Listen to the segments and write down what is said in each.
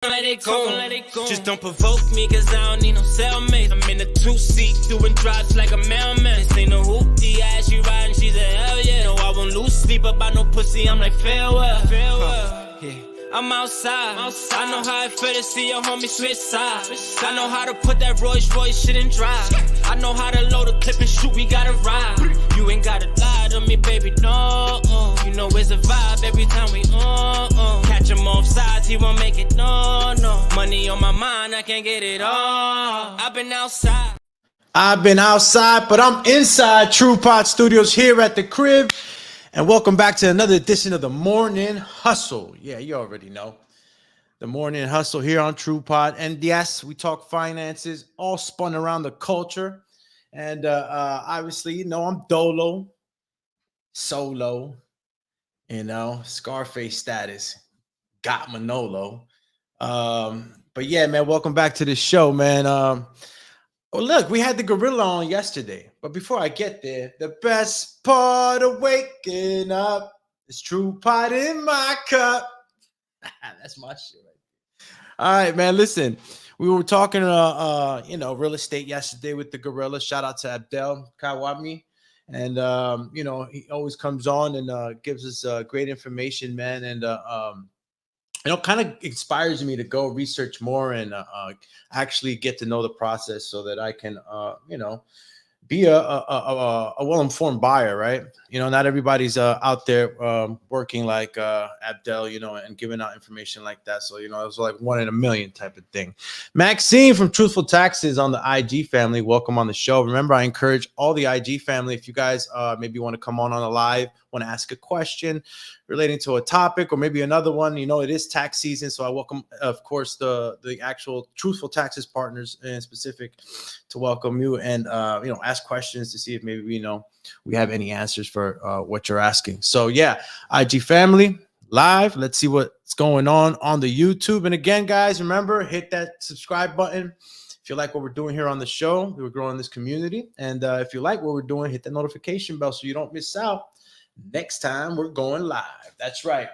Let it go, let it go. Just don't provoke me, cause I don't need no cellmate. I'm in a two-seat, doing drops like a mailman. This ain't no hoopty ass, she riding, she's a hell yeah. No, I won't lose sleep about no pussy, I'm like farewell. Yeah. I'm outside. I know how it feel to see your homie switch sides. I know how to put that Rolls Royce shit in drive. I know how to load a clip and shoot, we gotta ride. You ain't gotta lie to me, baby, no. You know it's a vibe every time we catch him off sides, he won't make it, no. Money on my mind, I can't get it all. I've been outside, but I'm inside Trupod Studios here at the crib. And welcome back to another edition of the Morning Hustle. Yeah, you already know. The Morning Hustle here on Trupod. And yes, we talk finances, all spun around the culture. And obviously, you know, I'm Dolo, Solo, you know, Scarface status, got Manolo. But yeah, man, welcome back to the show, man. Oh, look, we had the gorilla on yesterday. But before I get there, the best part of waking up is Trupod in my cup. That's my shit right there. All right, man, listen. We were talking, you know, real estate yesterday with the gorilla. Shout out to Abdel Kawami. And, you know, he always comes on and gives us great information, man. And, you know, kind of inspires me to go research more and actually get to know the process so that I can, you know, be a well-informed buyer, right? You know, not everybody's out there working like Abdel, you know, and giving out information like that. So, you know, it was like 1 in a million type of thing. Maxine from Truthful Taxes on the IG family, welcome on the show. Remember, I encourage all the IG family, if you guys maybe want to come on a live, want to ask a question relating to a topic or maybe another one, you know, it is tax season. So I welcome, of course, the actual Truthful Taxes partners in specific to welcome you and, you know, ask questions to see if maybe, you know, we have any answers for what you're asking. So yeah, IG family live. Let's see what's going on the YouTube. And again, guys, remember, hit that subscribe button. If you like what we're doing here on the show, we're growing this community. And if you like what we're doing, hit the notification bell so you don't miss out next time we're going live. That's right.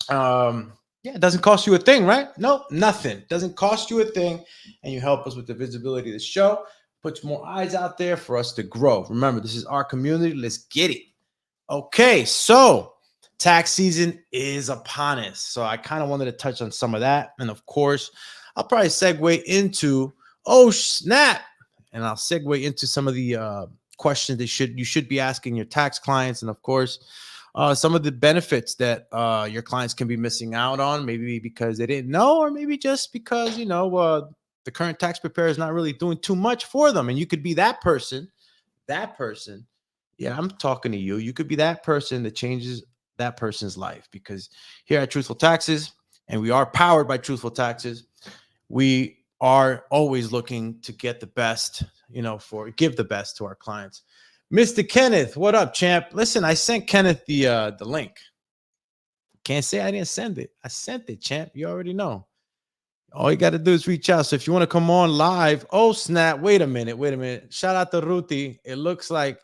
Yeah, it doesn't cost you a thing, right? No, nothing. It doesn't cost you a thing. And you help us with the visibility of the show. Puts more eyes out there for us to grow. Remember, this is our community. Let's get it. Okay, so tax season is upon us. So I kind of wanted to touch on some of that. And of course, I'll probably segue into, oh, snap. And I'll segue into some of the questions that you should be asking your tax clients. And of course, some of the benefits that your clients can be missing out on, maybe because they didn't know, or maybe just because, you know, the current tax preparer is not really doing too much for them. And you could be that person. Yeah, I'm talking to you. You could be that person that changes that person's life, because here at Truthful Taxes, and we are powered by Truthful Taxes, we are always looking to get the best, you know, give the best to our clients. Mr. Kenneth, what up, champ? Listen, I sent Kenneth the link. Can't say I didn't send it. I sent it, champ. You already know. All you got to do is reach out. So if you want to come on live, oh, snap. Wait a minute. Shout out to Ruti. It looks like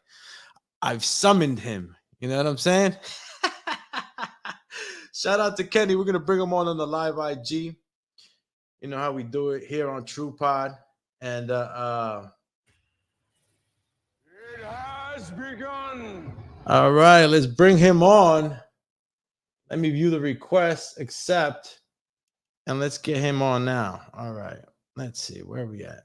I've summoned him. You know what I'm saying? Shout out to Kenny. We're going to bring him on the live IG. You know how we do it here on Trupod. And it has begun. All right, let's bring him on. Let me view the request, accept. And let's get him on now. All right. Let's see. Where are we at? As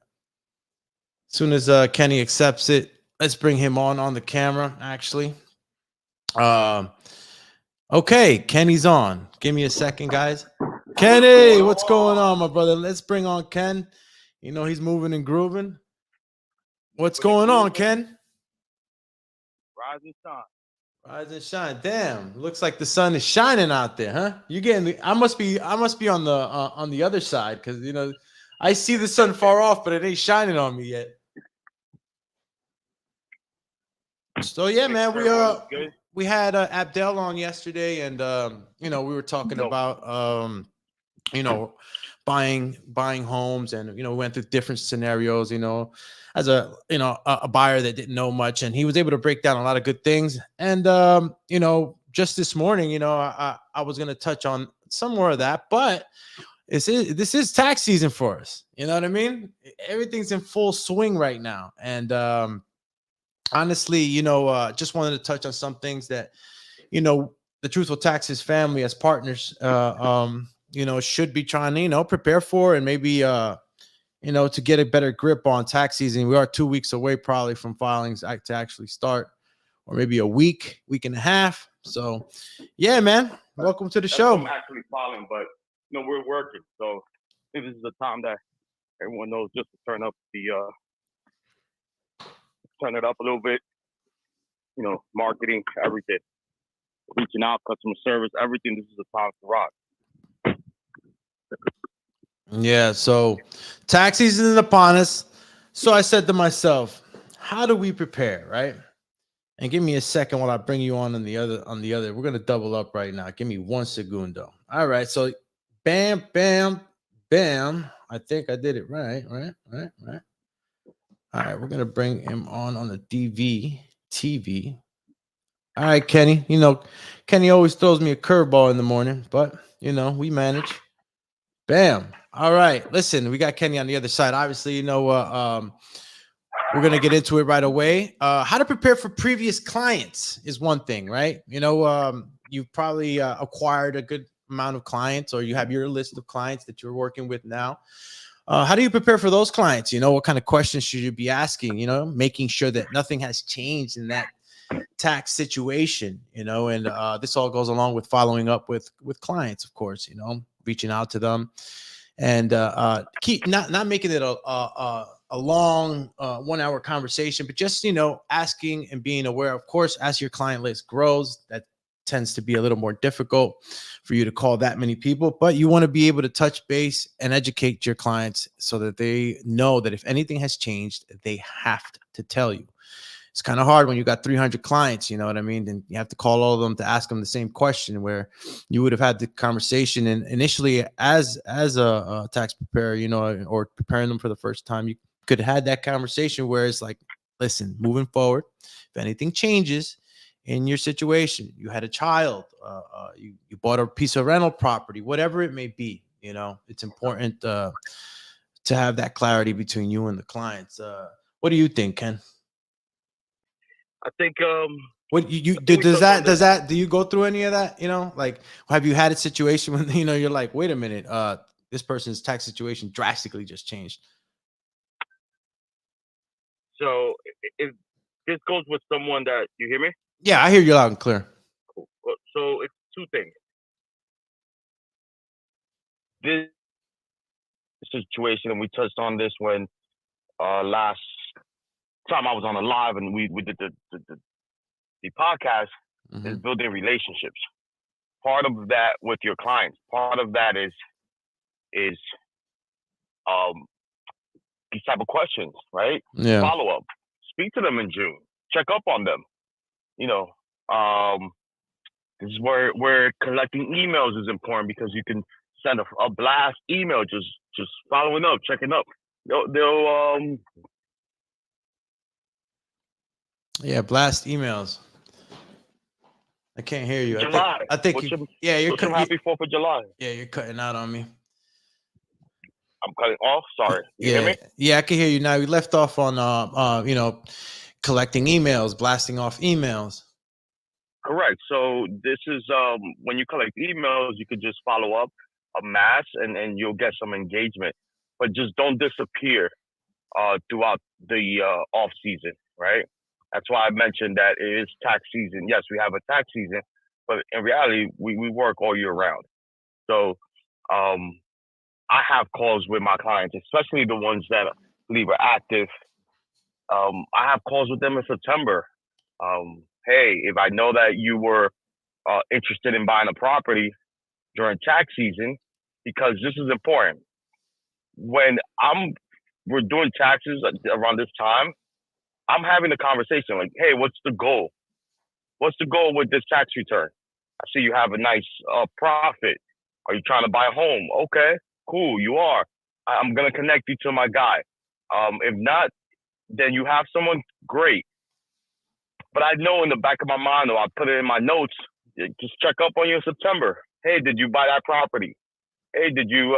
soon as Kenny accepts it, let's bring him on the camera, actually. Okay. Kenny's on. Give me a second, guys. Kenny, what's going on, my brother? Let's bring on Ken. You know, he's moving and grooving. What's going on, Ken? Rise and shine. Rise and shine. Damn, looks like the sun is shining out there, huh? You getting? I must be on the other side, because you know I see the sun far off, but it ain't shining on me yet. So yeah, man, we had Abdel on yesterday, and you know, we were talking about you know, buying homes, and you know, we went through different scenarios, you know, as a buyer that didn't know much, and he was able to break down a lot of good things. And you know, just this morning, you know, I was going to touch on some more of that, but this is tax season for us. You know what I mean? Everything's in full swing right now. And honestly, just wanted to touch on some things that, the Truthful Taxes family as partners, should be trying to, prepare for, and maybe, to get a better grip on tax season. We are 2 weeks away probably from filings to actually start, or maybe a week and a half. So, yeah, man, welcome to the show. I'm actually filing, but we're working. So I think this is the time that everyone knows just to turn it up a little bit. Marketing, everything, reaching out, customer service, everything. This is the time to rock. Yeah, so tax season is upon us. So I said to myself, how do we prepare, right? And give me a second while I bring you on the other. We're gonna double up right now. Give me 1 segundo. All right, so bam, bam, bam. I think I did it right. All right, we're gonna bring him on the TV. All right, Kenny. Kenny always throws me a curveball in the morning, but we manage. Bam. All right. Listen, we got Kenny on the other side. Obviously, we're going to get into it right away. How to prepare for previous clients is one thing, right? You've probably acquired a good amount of clients, or you have your list of clients that you're working with now. How do you prepare for those clients? What kind of questions should you be asking, making sure that nothing has changed in that tax situation, and this all goes along with following up with clients, of course, reaching out to them, and keep not making it a long 1 hour conversation, but just asking and being aware. Of course, as your client list grows, that tends to be a little more difficult for you to call that many people, but you want to be able to touch base and educate your clients so that they know that if anything has changed, they have to tell you. It's kind of hard when you got 300 clients, you know what I mean? Then you have to call all of them to ask them the same question, where you would have had the conversation. And initially, as a tax preparer, or preparing them for the first time, you could have had that conversation where it's like, listen, moving forward, if anything changes in your situation, you had a child, you bought a piece of rental property, whatever it may be, it's important to have that clarity between you and the clients. What do you think, Ken? I think what you do do you go through any of that? Like, have you had a situation when you're like, wait a minute, this person's tax situation drastically just changed? So if this goes with someone that you hear me? Yeah, I hear you loud and clear. Cool. So it's two things. This situation, and we touched on this when last time I was on a live and we did the podcast, is building relationships. Part of that with your clients. Part of that is these type of questions, right? Yeah. Follow up. Speak to them in June. Check up on them. This is where collecting emails is important, because you can send a blast email, just following up, checking up. They'll yeah, blast emails. I can't hear you. July. I think you're cutting. Happy 4th of July. Yeah, you're cutting out on me. I'm cutting off. Sorry. You hear me? Yeah, I can hear you now. We left off on collecting emails, blasting off emails. Correct. So this is when you collect emails, you could just follow up a mass and you'll get some engagement, but just don't disappear throughout the off season, right? That's why I mentioned that it is tax season. Yes, we have a tax season, but in reality, we work all year round. So I have calls with my clients, especially the ones that I believe are active. I have calls with them in September. Hey, if I know that you were interested in buying a property during tax season, because this is important. When we're doing taxes around this time, I'm having a conversation like, hey, what's the goal? What's the goal with this tax return? I see you have a nice profit. Are you trying to buy a home? Okay, cool, you are. I'm going to connect you to my guy. If not, then you have someone great. But I know in the back of my mind, or I put it in my notes, just check up on you in September. Hey, did you buy that property? hey, did you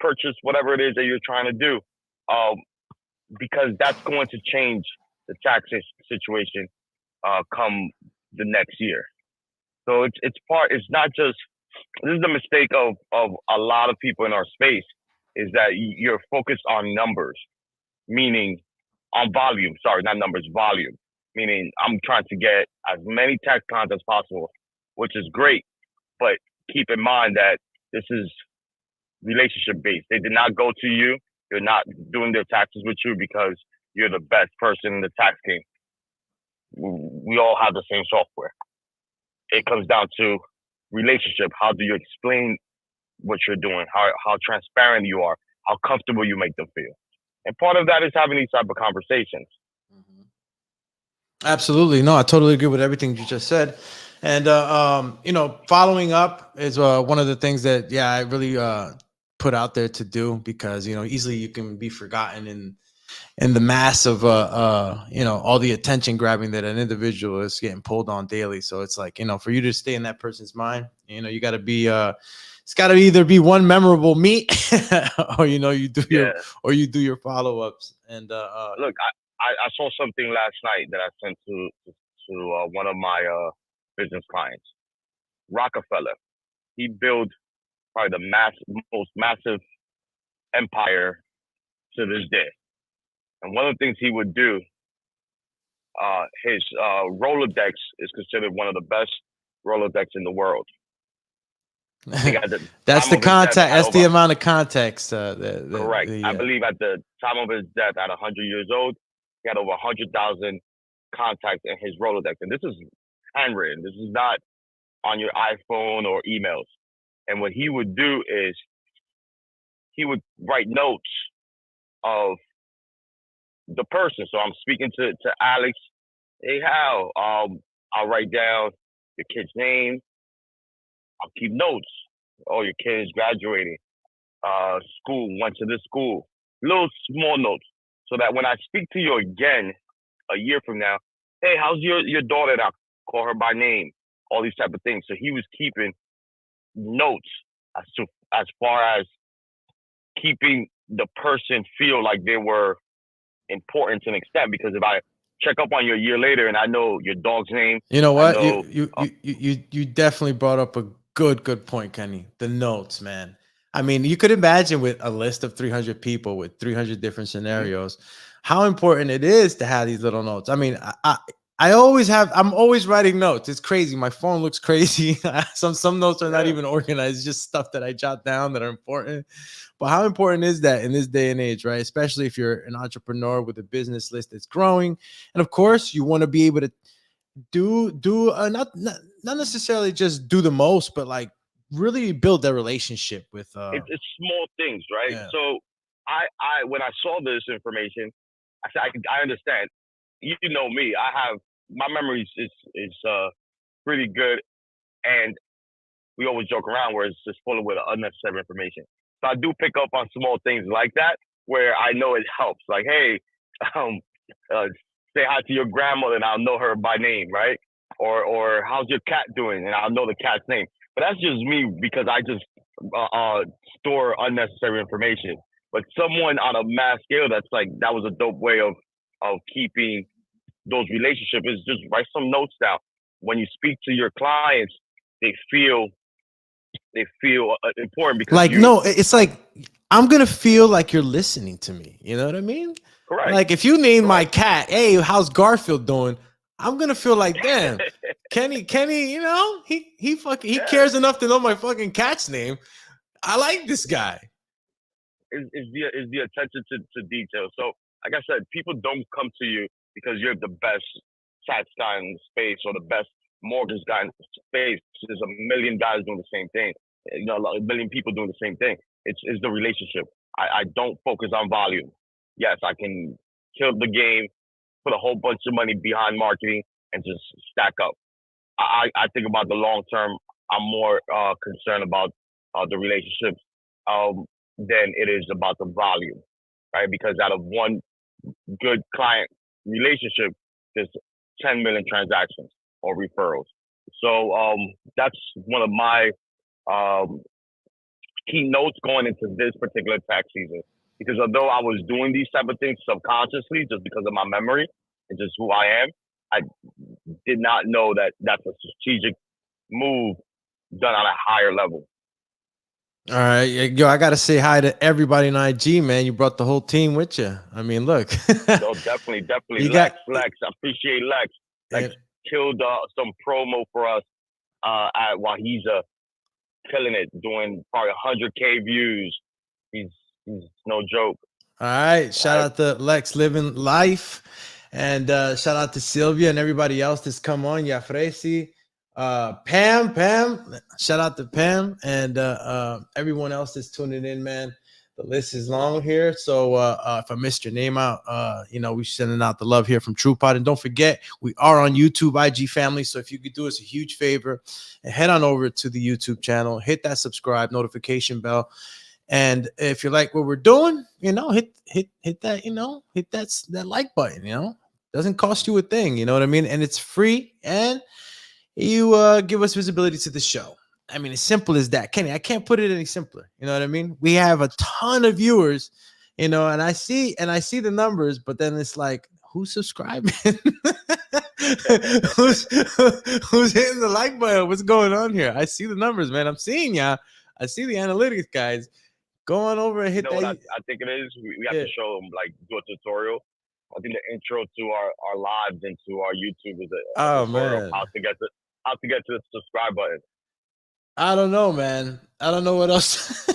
purchase whatever it is that you're trying to do? Um, because that's going to change the tax situation come the next year. So it's part. It's not just. This is the mistake of a lot of people in our space is that you're focused on numbers, meaning on volume. Sorry, not numbers, volume. Meaning I'm trying to get as many tax clients as possible, which is great. But keep in mind that this is relationship based. They did not go to you. They're not doing their taxes with you because you're the best person in the tax game. We all have the same software. It comes down to relationship. How do you explain what you're doing? How transparent you are? How comfortable you make them feel? And part of that is having these type of conversations. Absolutely. No, I totally agree with everything you just said. And, following up is one of the things that, yeah, I really put out there to do because, easily you can be forgotten in the mass of, all the attention grabbing that an individual is getting pulled on daily. So it's like, for you to stay in that person's mind, you got to be, it's got to either be one memorable meet or, Yeah. you do your follow-ups. And, Look, I saw something last night that I sent to one of my business clients. Rockefeller. He built probably the most massive empire to this day. And one of the things he would do, his Rolodex is considered one of the best Rolodex in the world. that's the contact. That's the amount of context. Correct. I believe at the time of his death, at 100 years old, he had over 100,000 contacts in his Rolodex. And this is handwritten. This is not on your iPhone or emails. And what he would do is he would write notes of the person. So I'm speaking to Alex. Hey, Hal, I'll write down your kid's name. I'll keep notes. Oh, your kid is graduating. School, went to this school. Little small notes. So that when I speak to you again a year from now, hey, how's your daughter? And I'll call her by name. All these type of things. So he was keeping notes as far as keeping the person feel like they were important to an extent. Because if I check up on you a year later and I know your dog's name, you know what, you definitely brought up a good point, Kenny. The notes, man. I mean, you could imagine with a list of 300 people with 300 different scenarios, how important it is to have these little notes. I mean, I'm always writing notes. It's crazy. My phone looks crazy. Some notes are not even organized. It's just stuff that I jot down that are important. But how important is that in this day and age, right? Especially if you're an entrepreneur with a business list that's growing. And of course, you want to be able to do not necessarily just do the most, but like really build that relationship with it's small things, right? Yeah. So I when I saw this information, I said I understand. You know me, I have my memory is pretty good, and we always joke around where it's just full of with unnecessary information. So I do pick up on small things like that where I know it helps. Like, hey, say hi to your grandmother and I'll know her by name, right? Or how's your cat doing and I'll know the cat's name. But that's just me because I just store unnecessary information. But someone on a mass scale that's like that was a dope way of keeping those relationships is just write some notes down. When you speak to your clients, they feel important because like no, it's like I'm gonna feel like you're listening to me. You know what I mean? Correct. Like if you name my cat, hey, how's Garfield doing? I'm gonna feel like, damn, Kenny, he cares enough to know my fucking cat's name. I like this guy. Is the attention to detail. So, like I said, people don't come to you because you're the best tax guy in the space or the best mortgage guy in the space. There's a million guys doing the same thing. A million people doing the same thing. It's the relationship. I don't focus on volume. Yes, I can kill the game, put a whole bunch of money behind marketing, and just stack up. I think about the long term. I'm more concerned about the relationships than it is about the volume, right? Because out of one good client relationship, there's 10 million transactions or referrals. So that's one of my keynotes going into this particular tax season. Because although I was doing these type of things subconsciously, just because of my memory and just who I am, I did not know that that's a strategic move done on a higher level. All right, yo, I gotta say hi to everybody in IG, man. You brought the whole team with you. I mean, look. So definitely, You Lex. got I appreciate Lex. Lex and, killed some promo for us while he's killing it, doing probably 100K views. He's no joke. all right. Shout out to Lex living life. And shout out to Sylvia and everybody else that's come on. Yafresi, Pam. Shout out to Pam and everyone else that's tuning in, man. The list is long here. So if I missed your name out, we're sending out the love here from Trupod. And don't forget, we are on YouTube, IG family. So if you could do us a huge favor and head on over to the YouTube channel, hit that subscribe notification bell. And if you like what we're doing, hit that, hit that like button, doesn't cost you a thing, you know what I mean? And it's free, and you give us visibility to the show. I mean, as simple as that. Kenny, I can't put it any simpler. You know what I mean? We have a ton of viewers, and I see the numbers, but then it's like, who's subscribing? who's hitting the like button? What's going on here? I see the numbers, man. I'm seeing ya. I see the analytics guys. Go on over and hit that. What I think it is? We have to show them, like, do a tutorial. I think the intro to our lives and to our YouTube is a tutorial of how to get to the subscribe button. I don't know, man. I don't know what else.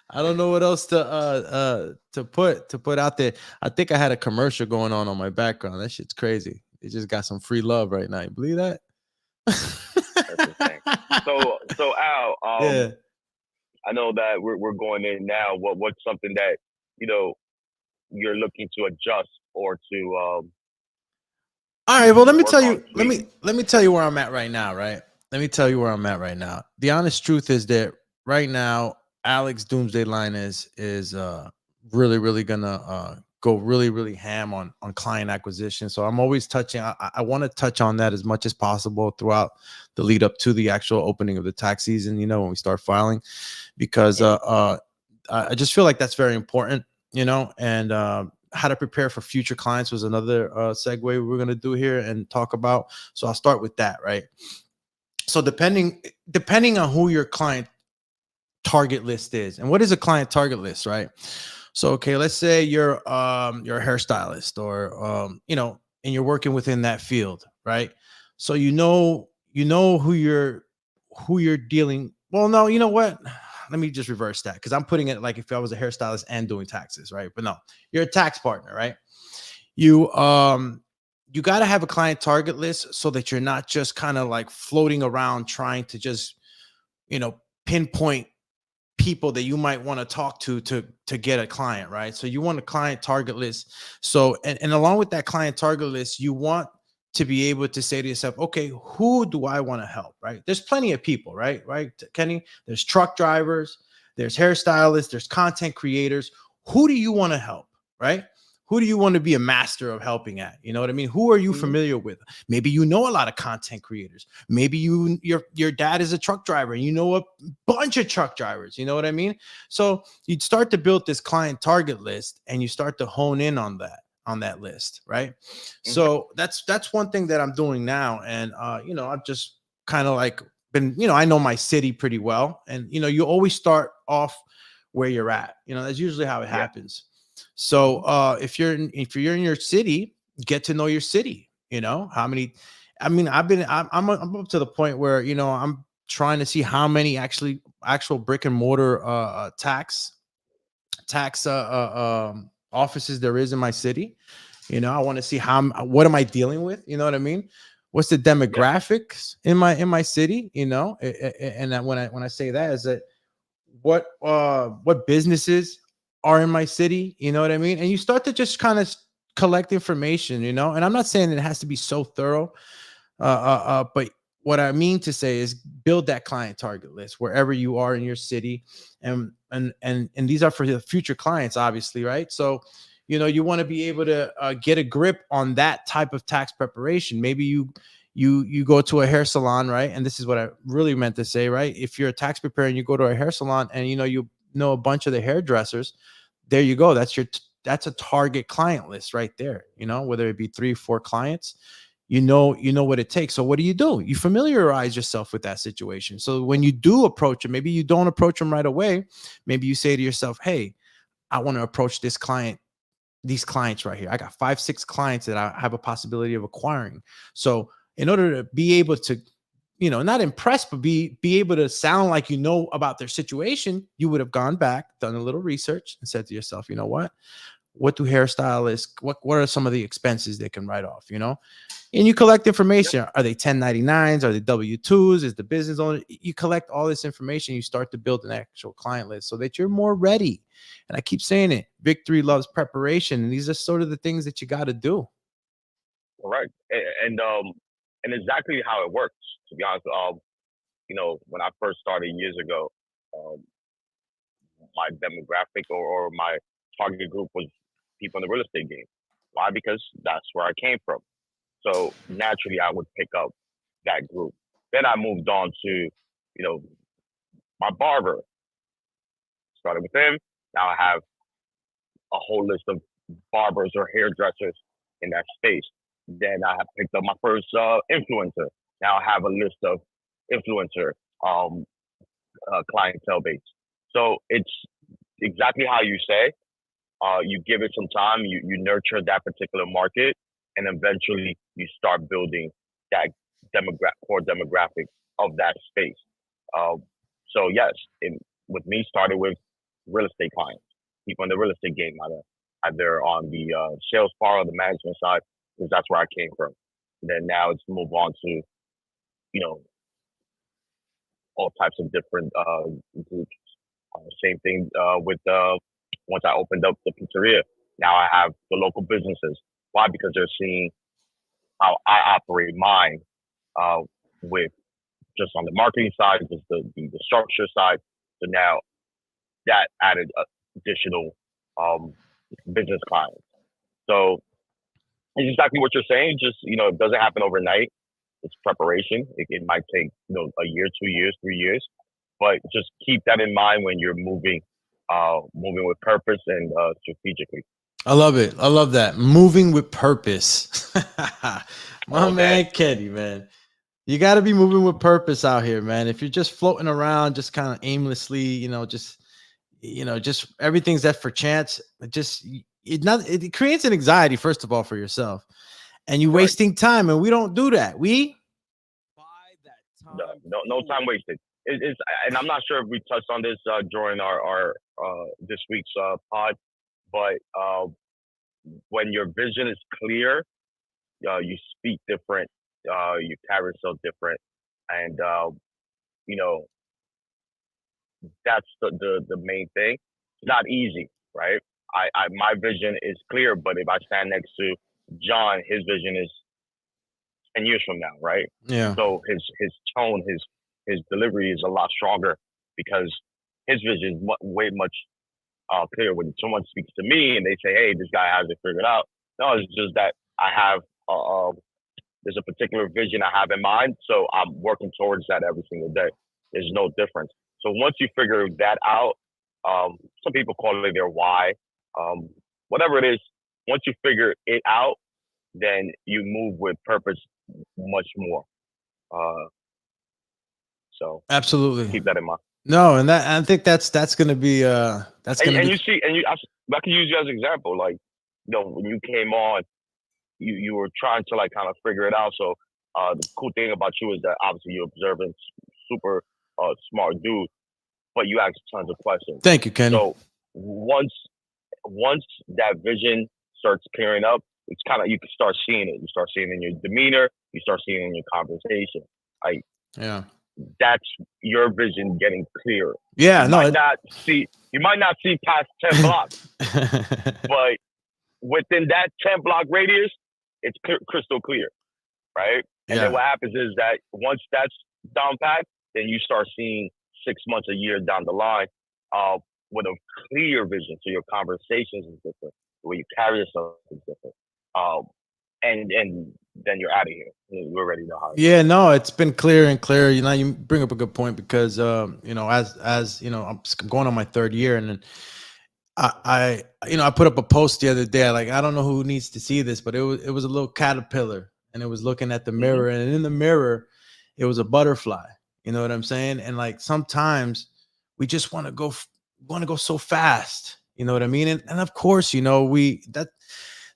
I don't know what else to put out there. I think I had a commercial going on my background. That shit's crazy. It just got some free love right now. You believe that? So Al, yeah. I know that we're going in now. What's something that you're looking to adjust or to? All right. Well, let me tell you. Let me tell you where I'm at right now. Right. Let me tell you where I'm at right now. The honest truth is that right now, Alex Doomsday Line is really gonna go really ham on client acquisition. So I'm always touching. I want to touch on that as much as possible throughout the lead up to the actual opening of the tax season. When we start filing, because I just feel like that's very important. And how to prepare for future clients was another segue we're gonna do here and talk about. So I'll start with that, right? So depending on who your client target list is, and what is a client target list, right? So, okay, let's say you're a hairstylist, or and you're working within that field, right? So you know who you're dealing. Well, no, you know what? Let me just reverse that, because I'm putting it like if I was a hairstylist and doing taxes, right? But no, you're a tax partner, right? You got to have a client target list so that you're not just kind of like floating around trying to just pinpoint people that you might want to talk to get a client, right? So you want a client target list. So and along with that client target list, you want to be able to say to yourself, okay, who do I want to help, right? There's plenty of people, right, Kenny? There's truck drivers, there's hairstylists, there's content creators. Who do you want to help, right? Who do you want to be a master of helping at? You know what I mean? Who are you familiar with? Maybe you know a lot of content creators. Maybe your dad is a truck driver and you know a bunch of truck drivers. You know what I mean? So you'd start to build this client target list, and you start to hone in on that list, right? So that's one thing that I'm doing now. And I've just kind of like been, I know my city pretty well. And you always start off where you're at. That's usually how it happens. So if you're in your city, get to know your city. How many? I mean, I'm up to the point where I'm trying to see how many actual brick and mortar tax offices there is in my city. I want to see what am I dealing with? You know what I mean? What's the demographics in my city? And when I say that is that what businesses are in my city, you know what I mean? And you start to just kind of collect information, and I'm not saying it has to be so thorough, but what I mean to say is build that client target list wherever you are in your city, and these are for the future clients, obviously, right? So you want to be able to get a grip on that type of tax preparation. Maybe you go to a hair salon, right? And this is what I really meant to say, right? If you're a tax preparer and you go to a hair salon and you know a bunch of the hairdressers, there you go. That's a target client list right there. Whether it be 3, 4 clients, you know what it takes. So what do? You familiarize yourself with that situation. So when you do approach them, maybe you don't approach them right away. Maybe you say to yourself, hey, I want to approach these clients right here. I got 5, 6 clients that I have a possibility of acquiring. So in order to be able to, not impress, but be able to sound like you know about their situation, you would have gone back, done a little research, and said to yourself, you know what do hairstylists, what are some of the expenses they can write off, and you collect information. Are they 1099s? Are they W-2s? Is the business owner? You collect all this information. You start to build an actual client list so that you're more ready. And I keep saying it, victory loves preparation. And these are sort of the things that you got to do. Correct. And exactly how it works, to be honest. When I first started years ago, um, my demographic or my target group was people in the real estate game. Why? Because that's where I came from. So naturally, I would pick up that group. Then I moved on to, my barber. Started with him. Now I have a whole list of barbers or hairdressers in that space. Then I have picked up my first influencer. Now I have a list of influencer clientele base. So it's exactly how you say. You give it some time, you nurture that particular market, and eventually you start building that core demographic of that space. So yes, with me started with real estate clients, people in the real estate game, either on the sales part or the management side, because that's where I came from. And then now it's move on to, all types of different groups. Same thing with once I opened up the pizzeria. Now I have the local businesses. Why? Because they're seeing how I operate mine with just on the marketing side, just the structure side. So now that added additional business clients. So it's exactly what you're saying. Just, it doesn't happen overnight. It's preparation. It might take, a year, 2 years, 3 years, but just keep that in mind when you're moving with purpose and strategically. I love it. I love that. Moving with purpose. My man, Kenny, man. You got to be moving with purpose out here, man. If you're just floating around, just kind of aimlessly, just everything's that for chance. It creates an anxiety, first of all, for yourself, and you're wasting time. And we don't do that. We buy that time. No time wasted. It's, and I'm not sure if we touched on this during our this week's pod, but when your vision is clear, you speak different, you carry yourself different, and that's the main thing. It's not easy, right? My vision is clear, but if I stand next to John, his vision is 10 years from now, right? Yeah. So his tone, his delivery is a lot stronger because his vision is way much clearer. When someone speaks to me and they say, "Hey, this guy has it figured out," no, it's just that I have there's a particular vision I have in mind, so I'm working towards that every single day. There's no difference. So once you figure that out, some people call it their why, whatever it is. Once you figure it out, then you move with purpose much more. So absolutely keep that in mind. No, and I think that's going to be that's going to be. You see, I can use you as an example. Like, when you came on, you were trying to like kind of figure it out. So the cool thing about you is that obviously you're observant, super smart dude, but you ask tons of questions. Thank you, Kenny. So once that vision starts clearing up, it's kind of, you can start seeing it. You start seeing it in your demeanor. You start seeing it in your conversation. Like, yeah, that's your vision getting clearer. Yeah, you might not see past 10 blocks, but within that 10 block radius, it's crystal clear, right? And then what happens is that once that's down pat, then you start seeing 6 months, a year down the line, with a clear vision. So your conversations is different. The way you carry yourself is different. and then you're out of here. We're ready to hire. Yeah, no, it's been clear and clear. You know, you bring up a good point because you know, as you know, I'm going on my third year, and then I put up a post the other day. Like, I don't know who needs to see this, but it was a little caterpillar, and it was looking at the Hmm. mirror, and in the mirror, it was a butterfly. You know what I'm saying? And like sometimes we just want to go so fast. You know what I mean? And of course, you know,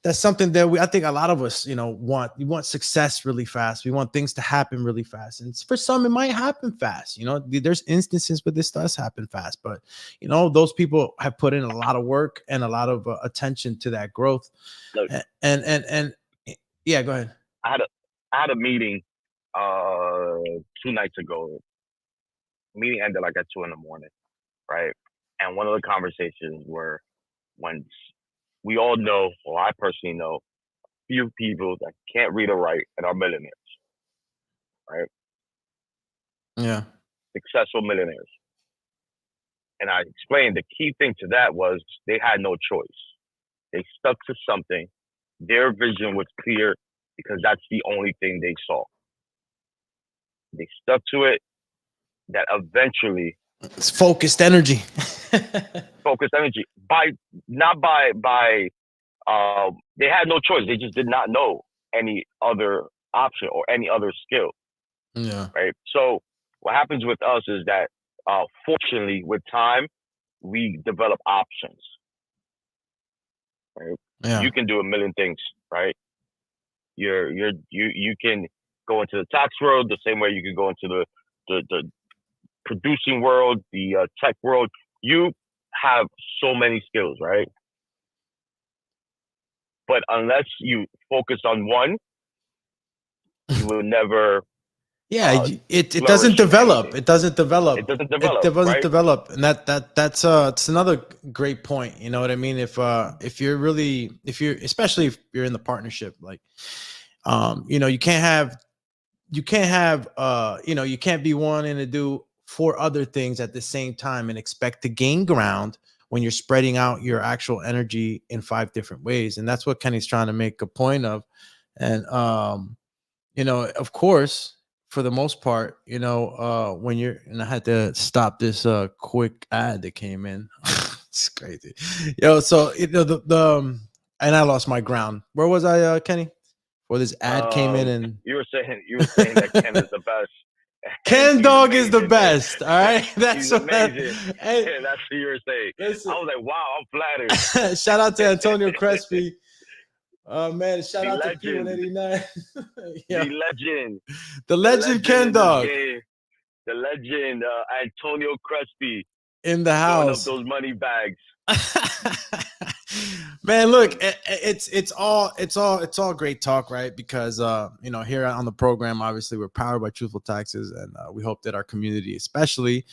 that's something that I think a lot of us, you know, want. We want success really fast. We want things to happen really fast. And for some, it might happen fast. You know, there's instances where this does happen fast, but you know, those people have put in a lot of work and a lot of attention to that growth. Look, And yeah, go ahead. I had a I had a meeting 2 nights ago. Meeting ended like at 2 in the morning, right? And one of the conversations were when we all know, or I personally know, few people that can't read or write and are millionaires, right? Yeah. Successful millionaires. And I explained the key thing to that was they had no choice. They stuck to something. Their vision was clear because that's the only thing they saw. They stuck to it. That eventually It's focused energy. focused energy by not by they had no choice. They just did not know any other option or any other skill, Yeah. right? So what happens with us is that fortunately with time we develop options, right? Yeah. You can do a million things, right? You can go into the tax world the same way you can go into the producing world, the tech world. You have so many skills, right? But unless you focus on one, you will never Yeah, it doesn't flourish in develop. anything. It doesn't It develop. doesn't It develop, doesn't right? develop, and that's it's another great point. You know what I mean? If you're really, if you're, especially if you're in the partnership, like you know, you can't have you know, you can't be wanting to do four other things at the same time and expect to gain ground when you're spreading out your actual energy in five different ways. And that's what Kenny's trying to make a point of. And you know, of course, for the most part, you know, when you're, and I had to stop this quick ad that came in. It's crazy. Yo, so you know and I lost my ground. Where was I, Kenny? Where this ad came in, and You were saying that Ken is the best, and Ken he's Dog is the amazing, and best. All right. he's That's what that, amazing, hey, and that's what you were saying. I listen. was like, wow, I'm flattered. Shout out to Antonio Crespi. Man, shout The out to legend, P189. the Yeah. legend, The the legend legend Ken in this Dog game, the legend Antonio Crespi in the filling up house. those money bags. Man, look, it's all great talk, right? Because you know, here on the program, obviously we're powered by Truthful Taxes, and we hope that our community especially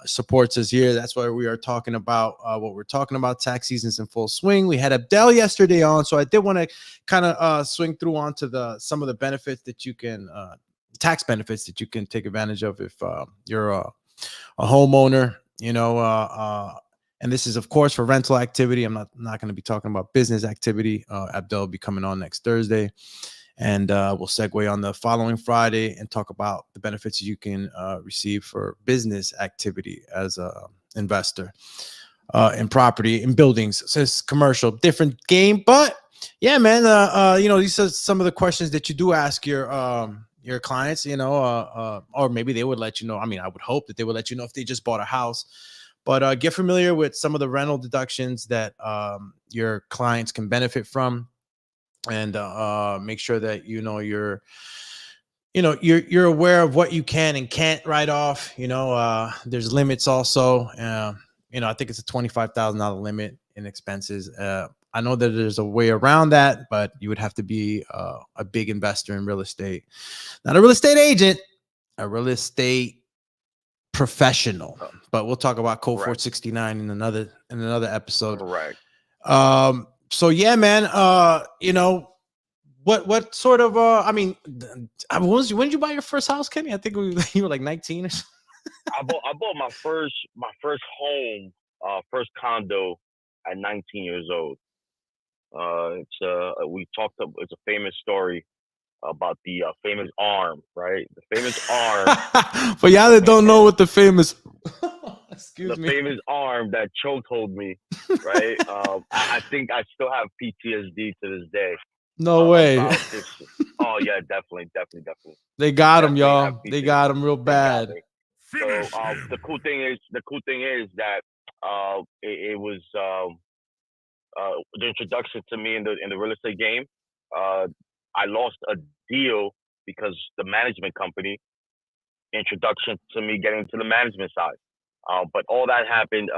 supports us here. That's why we are talking about what we're talking about. Tax season's in full swing. We had Abdel yesterday on, so I did want to kind of swing through onto the some of the benefits that you can tax benefits that you can take advantage of if you're a homeowner, you know, and this is of course for rental activity. I'm not going to be talking about business activity. Abdel will be coming on next Thursday, and we'll segue on the following Friday and talk about the benefits you can receive for business activity as a investor in property, in buildings. So it's commercial, different game, but yeah, man. You know, these are some of the questions that you do ask your clients, you know, or maybe they would let you know. I mean, I would hope that they would let you know if they just bought a house. But get familiar with some of the rental deductions that your clients can benefit from, and make sure that you're aware of what you can and can't write off. You know, there's limits also. You know, I think it's a $25,000 limit in expenses. I know that there's a way around that, but you would have to be a big investor in real estate, not a real estate agent, a real estate professional. But we'll talk about Code Correct. 469 in another episode. Correct. So yeah, man. You know, what sort of I mean, when did you buy your first house, Kenny? I think you were like 19 or something. I bought my first home, first condo at 19 years old. We talked. It's a famous story about the famous arm, right? The famous arm. For y'all that don't know what the famous, The excuse me, famous arm that chokehold me, right? I think I still have PTSD to this day no way. about this. Oh yeah, definitely, They got him, definitely have y'all. They PTSD. got him real They got bad. me. So the cool thing is that it was the introduction to me in the real estate game. Uh, I lost a deal because the management company introduction to me getting to the management side. But all that happened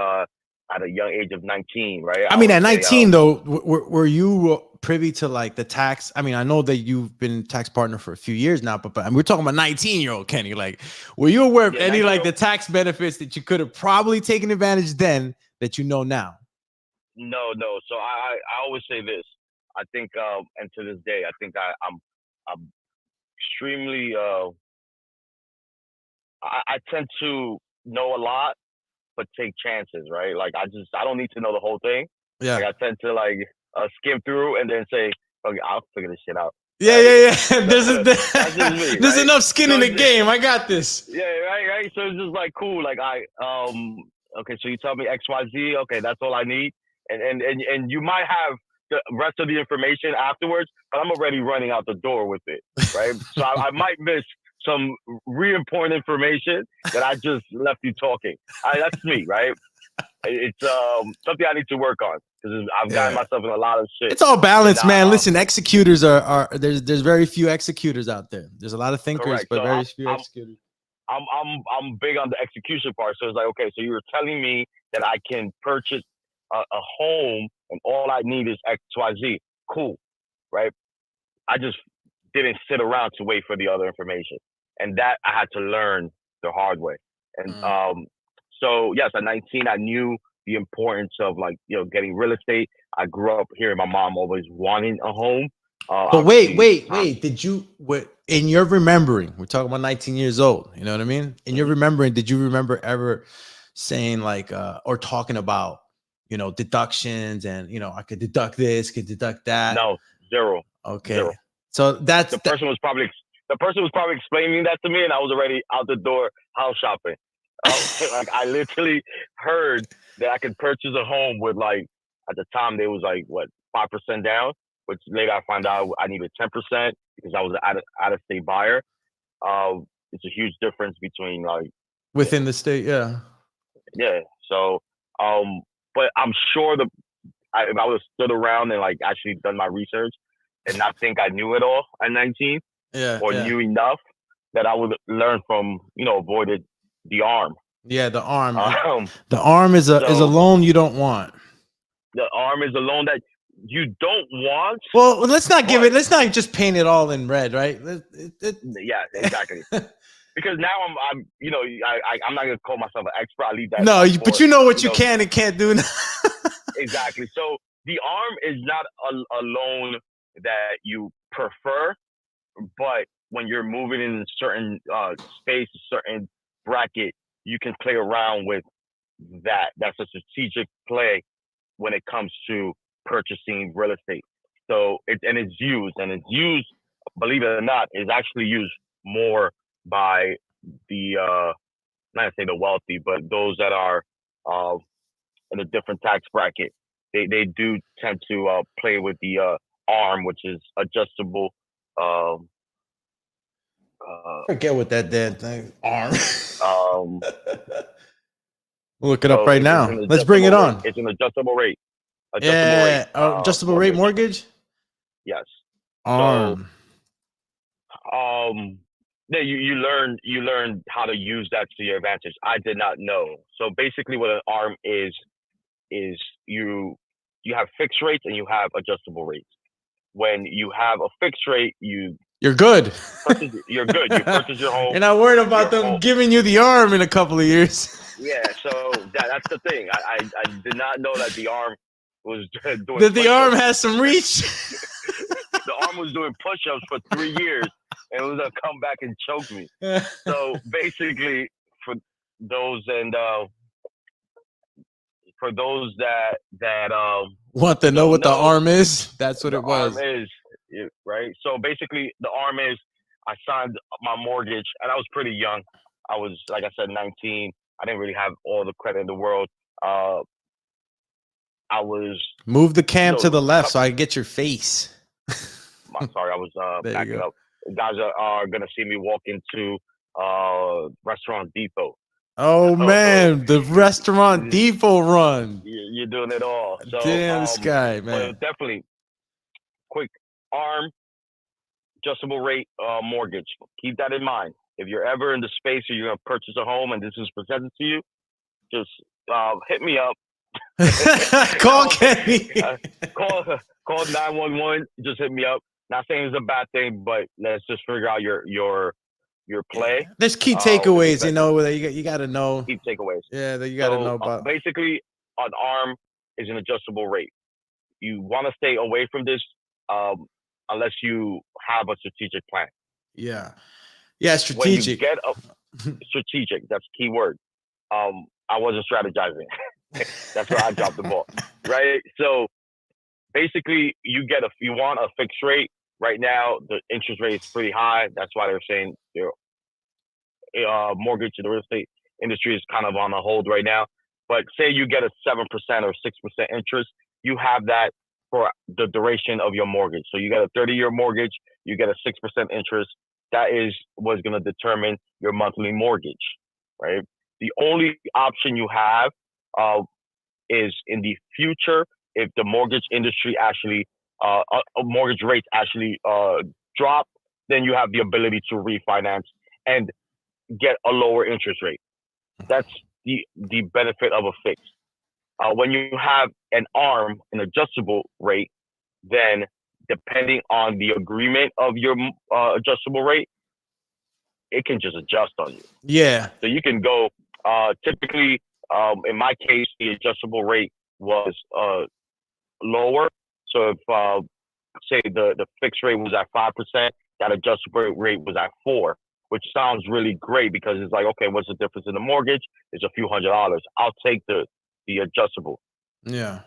at a young age of 19, right? I I mean, would at say, 19 though, were you privy to like the tax? I mean, I know that you've been tax partner for a few years now, but I mean, we're talking about 19-year-old Kenny. Like, were you aware of yeah, any 19. like the tax benefits that you could have probably taken advantage then that you know now? No. So I always say this. I think, and to this day, I think I'm extremely. I tend to know a lot, but take chances, right? Like I don't need to know the whole thing. Like Yeah. I tend to like skim through and then say, okay, I'll figure this shit out, Yeah, right? yeah, yeah. That's just me, There's right? enough skin So in the it's just, game. I got this. yeah, right. So it's just like cool. Like okay, so you tell me X, Y, Z. Okay, that's all I need, and you might have the rest of the information afterwards, but I'm already running out the door with it, right? So I might miss some really important information that I just left you talking. That's me, right? It's something I need to work on because I've gotten Yeah. myself in a lot of shit. It's all And balanced, man. Listen, executors are there's very few executors out there. There's a lot of thinkers, correct. but So very few executors. I'm big on the execution part. So it's like, okay, so you were telling me that I can purchase a home and all I need is X, Y, Z. Cool, right? I just didn't sit around to wait for the other information, and that I had to learn the hard way. And Mm. so yes, at 19, I knew the importance of like getting real estate. I grew up hearing my mom always wanting a home. But Obviously, wait. Did you what in your remembering? We're talking about 19 years old. You know what I mean? In your mhm. remembering, did you remember ever saying like or talking about deductions and I could deduct this, could deduct that? No, zero, Okay, zero. so that's The person was probably explaining that to me, and I was already out the door house shopping. Like I literally heard that I could purchase a home with like at the time they was like what 5% down, which later I found out I needed 10% because I was an out of state buyer. It's a huge difference between like within the state. Yeah. yeah. So um, but I'm sure if I would have stood around and like actually done my research and not think I knew it all at 19 Yeah. or Yeah. knew enough that I would learn from, avoided the arm. Yeah. The arm. Um, The arm is a so loan you don't want. the arm is a loan that you don't want, Well, let's not give but it. Let's not just paint it all in red, right? yeah, exactly. Because now I'm not gonna call myself an expert. I leave that No, up but for you know what you you know can and can't do. exactly. So the arm is not a loan that you prefer, but when you're moving in a certain space, a certain bracket, you can play around with that. That's a strategic play when it comes to purchasing real estate. So it's used, believe it or not, is actually used more by the not to say the wealthy, but those that are uh, in a different tax bracket. They do tend to play with the arm, which is adjustable. Um, Forget what that damn thing arm. um, Look it up so right it's now. an Let's bring it adjustable rate. on. It's an adjustable rate. Adjustable rate Yeah, adjustable rate mortgage. mortgage Yes. So arm. um, yeah, you learn how to use that to your advantage. I did not know. So basically, what an arm is you have fixed rates and you have adjustable rates. When you have a fixed rate, You're good. you're good. You purchase your home. You're not worried Your about them home. giving you the arm in a couple of years. Yeah. So that's the thing. I did not know that the arm was doing That the arm push-ups. has some reach. The arm was doing push-ups for 3 years and it was gonna come back and choke me. So basically, for those and for those that Want to know what the arm is? That's what The it was. arm is, right? So basically, the arm is I signed my mortgage, and I was pretty young. I was, like I said, 19. I didn't really have all the credit in the world. Uh, I was, Move the you cam to know, the left so I can get your face. I'm sorry, I was There you backing go. up. Guys are gonna see me walk into Restaurant Depot. Oh So man, the restaurant depot run. you're doing it all. So, Damn, this guy, man. but definitely quick arm adjustable rate mortgage. Keep that in mind. If you're ever in the space or you're gonna purchase a home and this is presented to you, just hit me up. Call Kenny. call call 911. Just hit me up. Not saying it's a bad thing, but let's just figure out your play. There's key takeaways, you know, that you got to know. Key takeaways. Yeah, that you got to know about. Basically, an arm is an adjustable rate. You want to stay away from this unless you have a strategic plan. Yeah, strategic. When you get a strategic, that's key word. I wasn't strategizing. That's where I dropped the ball, right? So basically, you want a fixed rate. Right now, the interest rate is pretty high. That's why they're saying your mortgage in the real estate industry is kind of on a hold right now. But say you get a 7% or 6% interest, you have that for the duration of your mortgage. So you get a 30-year mortgage, you get a 6% interest. That is what's going to determine your monthly mortgage, right? The only option you have is in the future, if the mortgage industry actually, mortgage rates actually drop, then you have the ability to refinance and get a lower interest rate. That's the benefit of a fix. When you have an arm, an adjustable rate, then depending on the agreement of your adjustable rate, it can just adjust on you. Yeah. So you can go, typically, in my case, the adjustable rate was lower. So if, say the fixed rate was at 5%, that adjustable rate was at 4%, which sounds really great because it's like, okay, what's the difference in the mortgage? It's a few $100s. I'll take the adjustable. Yeah.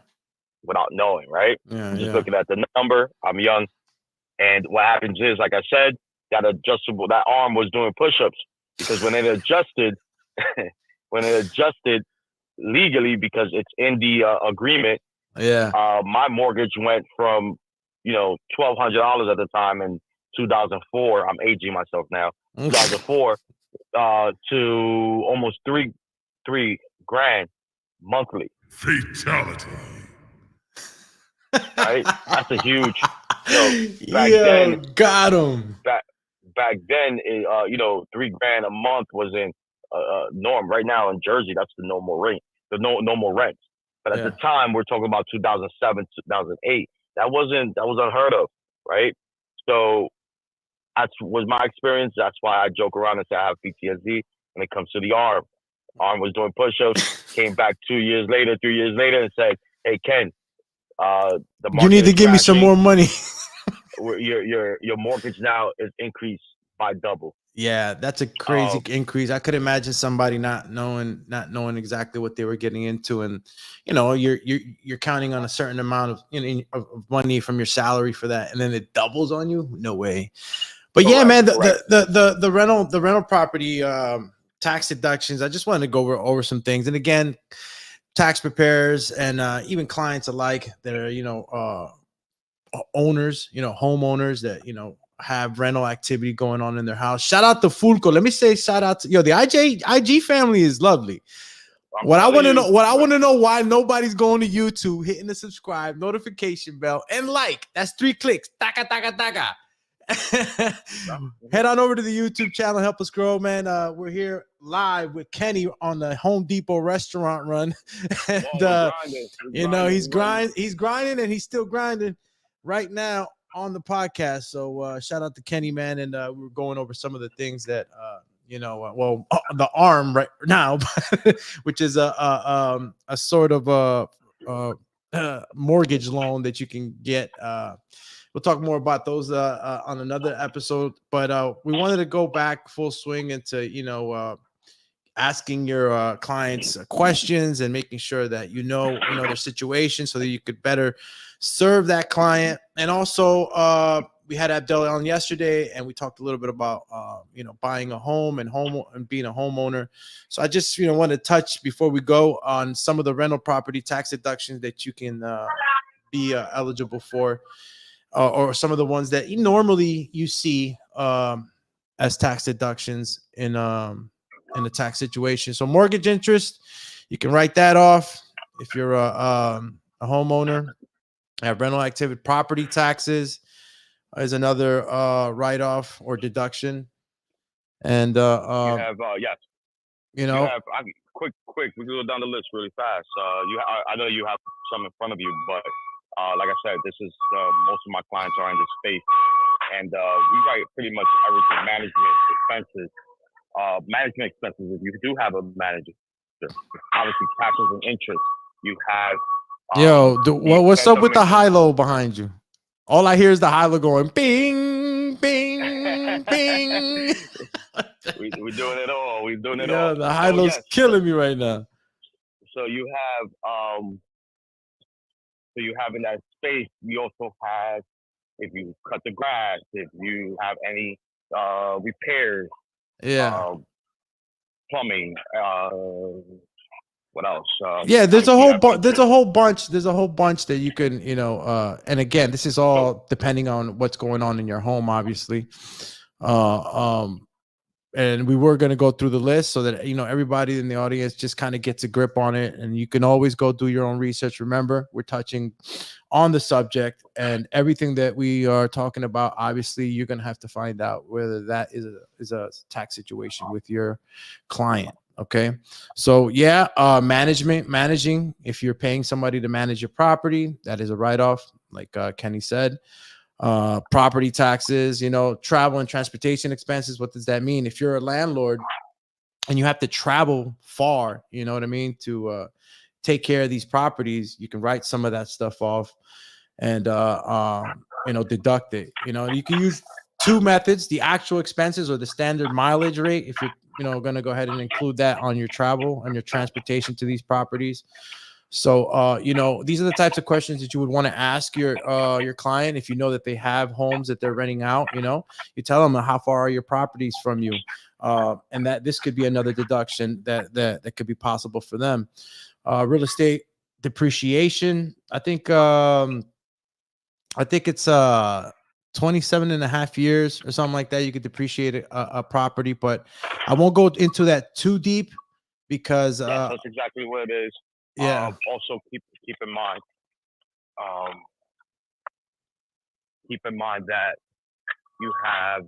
Without knowing, right? Yeah. I'm just looking at the number. I'm young. And what happens is, like I said, that arm was doing push-ups because when it adjusted, legally, because it's in the agreement, my mortgage went from, $1,200 at the time in 2004. I'm aging myself now. 2004 to almost three grand monthly. Fatality. Right? That's a huge. Back then, got him. Back then, $3 grand a month was in norm. Right now in Jersey, that's the normal rate, the normal rent. But at the time, we're talking about 2007, 2008. That was unheard of, right? So that was my experience. That's why I joke around and say I have PTSD when it comes to the arm. Arm was doing push-ups. Came back 3 years later, and said, "Hey Ken, the market you need to give me some more money. Your mortgage now is increased by double." Yeah, that's a crazy increase. I could imagine somebody not knowing exactly what they were getting into, and you're counting on a certain amount of money from your salary for that, and then it doubles on you. No way. But correct, yeah, man, the rental property tax deductions. I just wanted to go over some things, and again, tax preparers and even clients alike that are owners, homeowners that have rental activity going on in their house. Shout out to Fulco. Let me say shout out to the IG family is lovely. What I want to know why nobody's going to YouTube, hitting the subscribe, notification bell, and like. That's 3 clicks. Taka taka taka. Head on over to the YouTube channel, help us grow, man. We're here live with Kenny on the Home Depot restaurant run. And he's grinding and he's still grinding right now on the podcast. So shout out to Kenny, man. And we're going over some of the things that the arm right now, which is a sort of a mortgage loan that you can get. We'll talk more about those on another episode, but we wanted to go back full swing into asking your clients questions and making sure that you know their situation so that you could better serve that client. And also we had Abdel on yesterday and we talked a little bit about buying a home and being a homeowner. So I just want to touch before we go on some of the rental property tax deductions that you can be eligible for, or some of the ones that normally you see as tax deductions in a tax situation. So mortgage interest, you can write that off if you're a homeowner. Rental activity, property taxes is another write-off or deduction. And You have yes. you You know, have quick. We can go down the list really fast. I know you have some in front of you, but like I said, this is most of my clients are in this space, and we write pretty much everything: management expenses. If you do have a manager, obviously taxes and interest. You have the what's expense up of with the maintenance. high-low behind you? All I hear is the high-low going bing, bing, bing. We're doing it all. We're doing it all. Yeah, the So high-low's yes. killing me right now. So you have in that space. We also have, if you cut the grass, if you have any repairs, Yeah. plumbing, what else? Yeah, there's a Obviously you whole have there's interest. a whole bunch that you can and again, this is all depending on what's going on in your home, obviously. And we were going to go through the list so that everybody in the audience just kind of gets a grip on it, and you can always go do your own research. Remember, we're touching on the subject, and everything that we are talking about, obviously you're going to have to find out whether that is a tax situation with your client. Okay, so yeah, managing, if you're paying somebody to manage your property, that is a write-off, like Kenny said. Property taxes, travel and transportation expenses. What does that mean? If you're a landlord and you have to travel far, you know what I mean, to take care of these properties, you can write some of that stuff off and deduct it. You can use two methods: the actual expenses or the standard mileage rate, if you're going to go ahead and include that on your travel and your transportation to these properties. So, these are the types of questions that you would want to ask your client. If you know that they have homes that they're renting out, you tell them how far are your properties from you, and that this could be another deduction that could be possible for them. Real estate depreciation. I think it's 27 and a half years or something like that. You could depreciate a property, but I won't go into that too deep because yes, that's exactly what it is. Yeah. Also keep in mind, that you have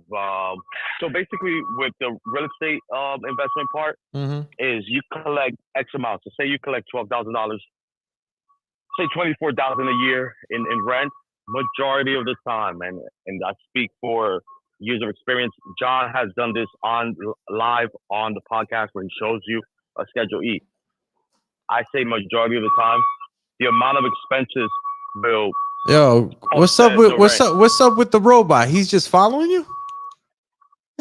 so basically with the real estate investment part is you collect X amount. So say you collect $12,000, say 24,000 a year in rent. Majority of the time, and I speak for years of experience. John has done this on live on the podcast where he shows you a Schedule E. I say majority of the time, the amount of expenses will. Yo, what's up with the robot? He's just following you?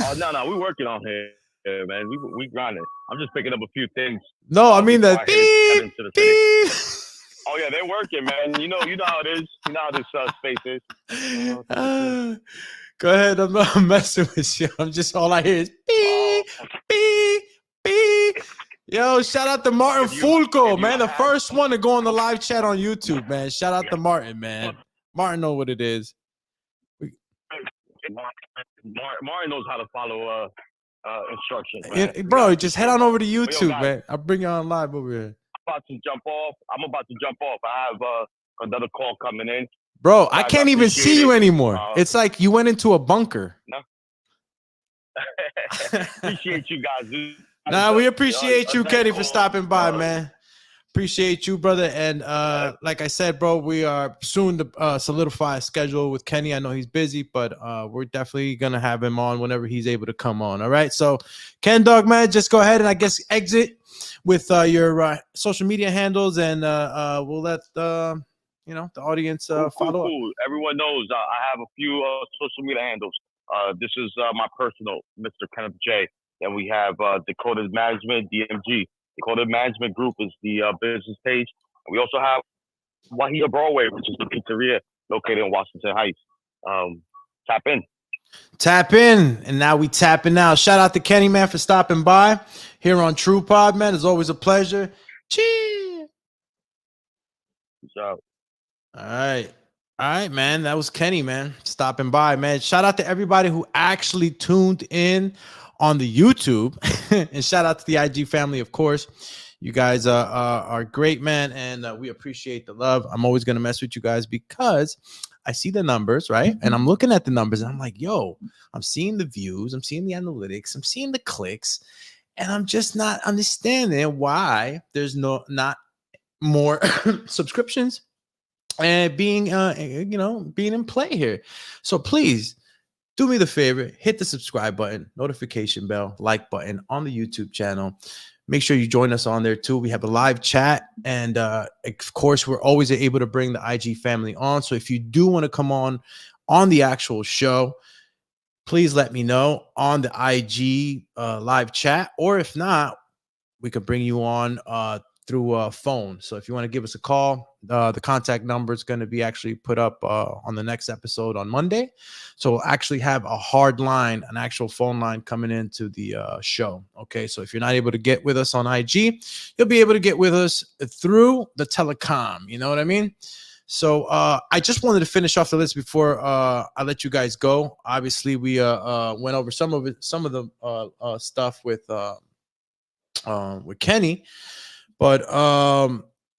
Oh no, we're working on here, man. We grinding. I'm just picking up a few things. No, I mean that. Head into the city. Oh yeah, they're working, man. You know how it is. You know how this space is. Go ahead. I'm not messing with you. I'm just, all I hear is beep, beep, beep. Yo, shout out to Martin Fulco, man. The first one to go on the live chat on YouTube, man. Shout out to Martin, man. Martin know what it is. Martin knows how to follow instructions, man. Bro, just head on over to YouTube, man. I'll bring you on live over here. I'm about to jump off. I have another call coming in. Bro, I can't even see you anymore. It's like you went into a bunker. No. Appreciate you guys, dude. Nah, we appreciate you, Kenny, for stopping by, man. Appreciate you, brother. And like I said, bro, we are soon to solidify a schedule with Kenny. I know he's busy, but we're definitely going to have him on whenever he's able to come on. All right. So, Ken Dog, man, just go ahead and I guess exit with your social media handles, and we'll let the audience follow up. Everyone knows I have a few social media handles. This is my personal, Mr. Kenneth J. Then we have Dakota Management, DMG. Dakota Management Group is the business page. And we also have Wahia Broadway, which is the pizzeria located in Washington Heights. Tap in. Tap in, and now we tapping out. Shout out to Kenny, man, for stopping by here on Trupod, man. It's always a pleasure. Cheers. Peace out. All right. All right, man. That was Kenny, man, stopping by, man. Shout out to everybody who actually tuned in on the YouTube. And shout out to the IG family, of course. You guys are great, man. And we appreciate the love. I'm always going to mess with you guys because I see the numbers, right? And I'm looking at the numbers and I'm like, yo, I'm seeing the views. I'm seeing the analytics. I'm seeing the clicks. And I'm just not understanding why there's not more subscriptions and being being in play here. So please do me the favor, hit the subscribe button, notification bell, like button on the YouTube channel. Make sure you join us on there too. We have a live chat, and of course we're always able to bring the IG family on. So if you do want to come on the actual show, please let me know on the IG live chat, or if not, we could bring you on through a phone. So if you want to give us a call, the contact number is going to be actually put up on the next episode on Monday. So we'll actually have a hard line, an actual phone line coming into the show. Okay. So if you're not able to get with us on IG, you'll be able to get with us through the telecom. You know what I mean? So I just wanted to finish off the list before I let you guys go. Obviously, we went over some of the stuff with Kenny. But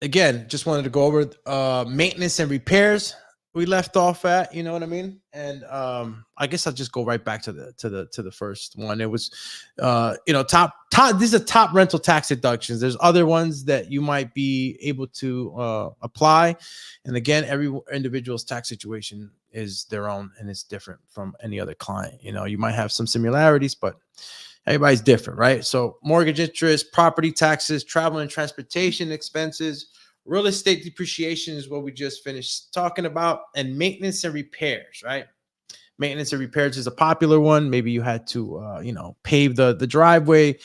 again, just wanted to go over maintenance and repairs we left off at, you know what I mean? And I guess I'll just go right back to the first one. It was top these are top rental tax deductions. There's other ones that you might be able to apply. And again, every individual's tax situation is their own and it's different from any other client. You know, you might have some similarities, but everybody's different, right? So mortgage interest, property taxes, travel and transportation expenses, real estate depreciation is what we just finished talking about, and maintenance and repairs, right? Maintenance and repairs is a popular one. Maybe you had to, pave the driveway.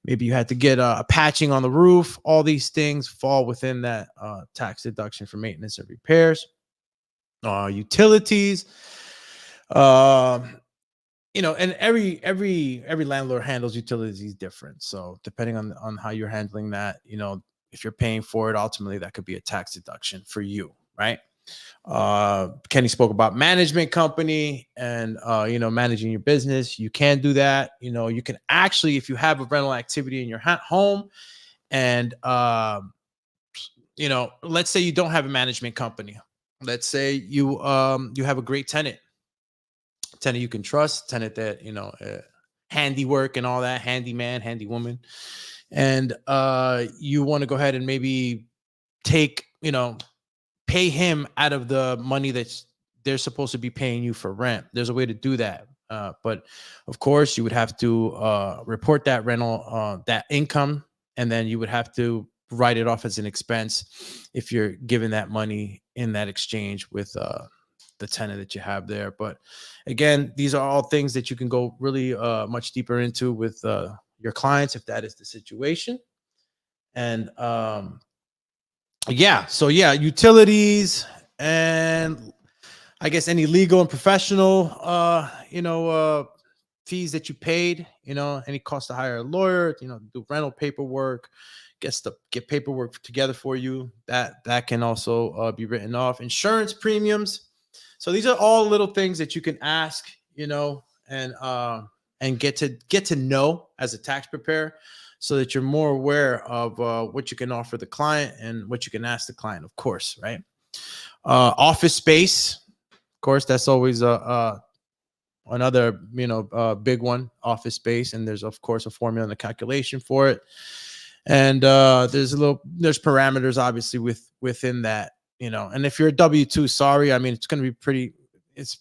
Maybe you had to get a patching on the roof. All these things fall within that tax deduction for maintenance and repairs. Utilities, and every landlord handles utilities different. So depending on how you're handling that, if you're paying for it, ultimately that could be a tax deduction for you, right? Kenny spoke about management company and managing your business. You can do that. You can actually, if you have a rental activity in your home, and let's say you don't have a management company. Let's say you have a great tenant you can trust, tenant that handiwork and all that, handyman, handy woman, and you want to go ahead and maybe pay him out of the money that they're supposed to be paying you for rent. There's a way to do that, but of course you would have to report that rental, that income, and then you would have to write it off as an expense if you're giving that money in that exchange with the tenant that you have there. But again, these are all things that you can go really much deeper into with your clients if that is the situation. And utilities, and I guess any legal and professional fees that you paid, any cost to hire a lawyer, do rental paperwork, get paperwork together for you, that can also be written off. Insurance premiums. So these are all little things that you can ask, and get to know as a tax preparer, so that you're more aware of what you can offer the client and what you can ask the client, of course, right? Office space, of course, that's always another big one, office space, and there's of course a formula and a calculation for it, and there's parameters obviously within that. And if you're a W-2, sorry, I mean, it's going to be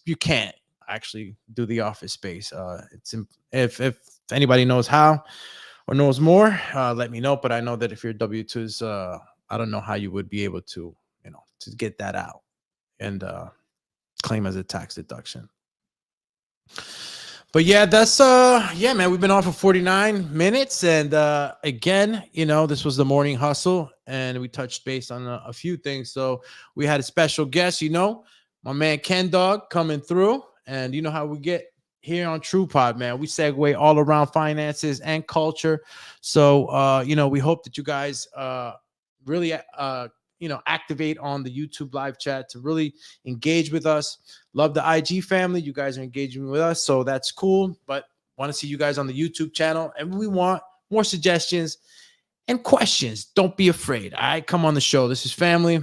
you can't actually do the office space. If anybody knows how or knows more, let me know. But I know that if you're W-2s, I don't know how you would be able to, to get that out and claim as a tax deduction. But yeah, that's yeah, man, we've been on for 49 minutes. And again, you know, this was the morning hustle, and we touched base on a few things. So we had a special guest, you know, my man Ken Dog coming through. And you know how we get here on Trupod, man. We segue all around finances and culture. So you know, we hope that you guys really you know, activate on the YouTube live chat to really engage with us. Love the IG family. You guys are engaging with us, so that's cool. But want to see you guys on the YouTube channel, and we want more suggestions and questions. Don't be afraid. All right, come on the show. This is family.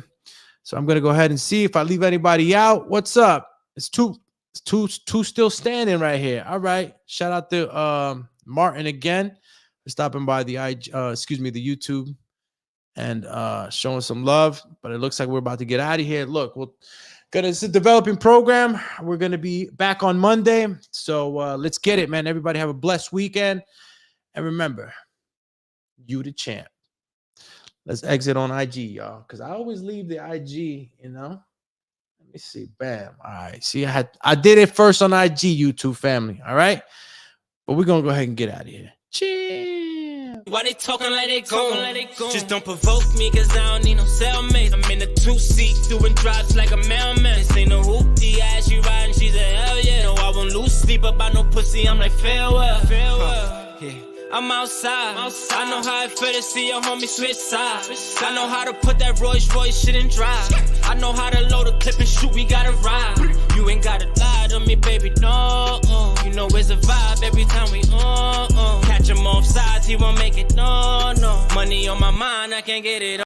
So I'm gonna go ahead and see if I leave anybody out. What's up? It's two still standing right here. All right. Shout out to Martin again for stopping by the the YouTube and showing some love. But it looks like we're about to get out of here. Look, it's a developing program. We're gonna be back on Monday. So let's get it, man. Everybody have a blessed weekend. And remember, you the champ. Let's exit on IG, y'all. Because I always leave the IG, you know. Let me see. Bam. All right. See, I did it first on IG, YouTube family. All right. But we're gonna go ahead and get out of here. Chill. Why they talking like they go? Just don't provoke me, cause I don't need no cellmate. I'm in a 2-seat doing drops like a mailman. This ain't no hoopty ass, she riding, she's a hell yeah. No, I won't lose sleep about no pussy, I'm like farewell. Yeah. I'm outside. I know how it feel to see your homie switch sides. I know how to put that Rolls Royce shit in drive. I know how to load a clip and shoot, we gotta ride. You ain't gotta lie to me, baby, no. You know it's a vibe every time we catch him off sides, he won't make it, no. Money on my mind, I can't get it